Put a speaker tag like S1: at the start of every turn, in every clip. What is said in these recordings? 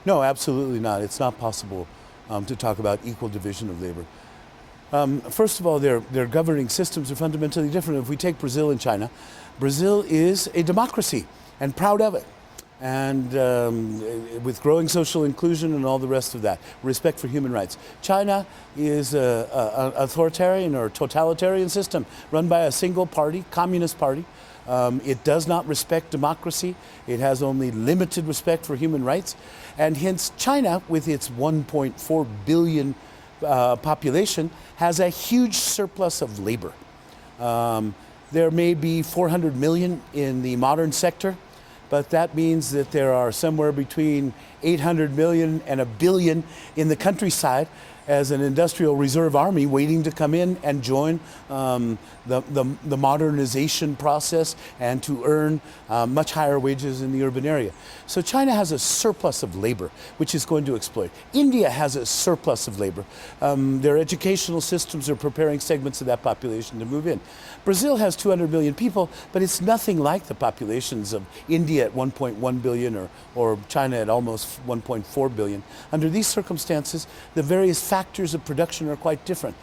S1: No, absolutely not. It's not possible to talk about equal division of labor. First of all, their governing systems are fundamentally different. If we take Brazil and China, Brazil is a democracy and proud of it. And with growing social inclusion and all the rest of that, respect for human rights. China is an authoritarian or totalitarian system run by a single party, Communist Party. It does not respect democracy. It has only limited respect for human rights. And hence China, with its 1.4 billion population, has a huge surplus of labor. There may be 400 million in the modern sector, but that means that there are somewhere between 800 million and 1 billion in the countryside as an industrial reserve army waiting to come in and join the modernization process and to earn much higher wages in the urban area. So China has a surplus of labor, which is going to exploit. India has a surplus of labor. Their educational systems are preparing segments of that population to move in. Brazil has 200 million people, but it's nothing like the populations of India at 1.1 billion or China at almost 1.4 billion. Under these circumstances, the various factors of production are quite different.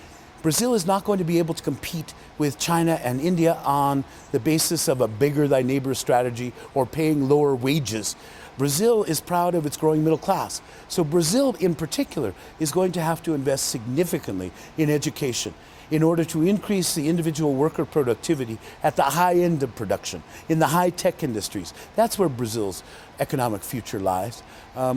S1: Brazil is not going to be able to compete with China and India on the basis of a bigger thy neighbor strategy or paying lower wages. Brazil is proud of its growing middle class. So Brazil in particular is going to have to invest significantly in education in order to increase the individual worker productivity at the high end of production, in the high-tech industries. That's where Brazil's economic future lies.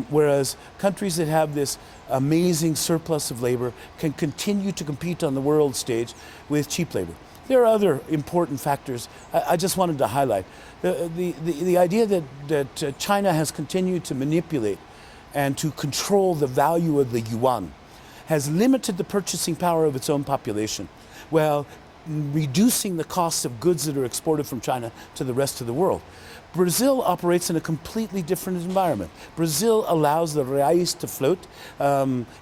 S1: Whereas countries that have this amazing surplus of labor can continue to compete on the world stage with cheap labor. There are other important factors I just wanted to highlight. The idea that China has continued to manipulate and to control the value of the yuan has limited the purchasing power of its own population, while reducing the cost of goods that are exported from China to the rest of the world. Brazil operates in a completely different environment. Brazil allows the reais to float.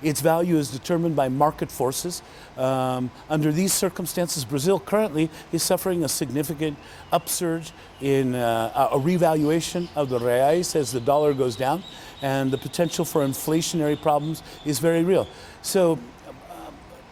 S1: Its value is determined by market forces. Under these circumstances, Brazil currently is suffering a significant upsurge in a revaluation of the reais as the dollar goes down, and the potential for inflationary problems is very real. So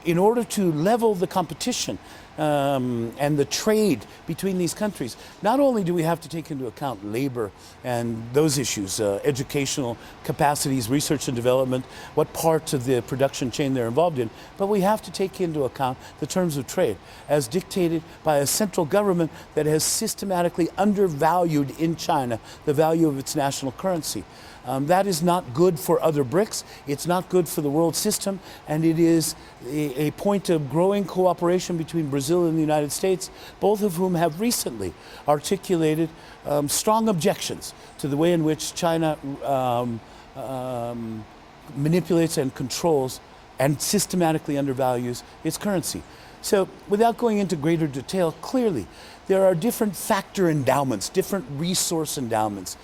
S1: in order to level the competition and the trade between these countries, not only do we have to take into account labor and those issues, educational capacities, research and development, what parts of the production chain they're involved in, but we have to take into account the terms of trade as dictated by a central government that has systematically undervalued in China the value of its national currency. That is not good for other BRICS, it's not good for the world system, and it is a point of growing cooperation between Brazil and the United States, both of whom have recently articulated strong objections to the way in which China manipulates and controls and systematically undervalues its currency. So without going into greater detail, clearly there are different factor endowments, different resource endowments,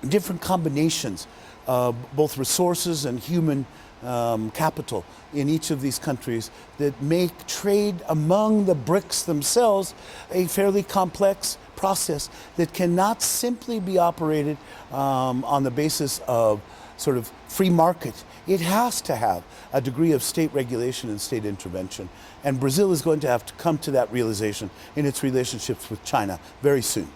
S1: different combinations of both resources and human capital in each of these countries that make trade among the BRICS themselves a fairly complex process that cannot simply be operated on the basis of sort of free market. It has to have a degree of state regulation and state intervention. And Brazil is going to have to come to that realization in its relationships with China very soon.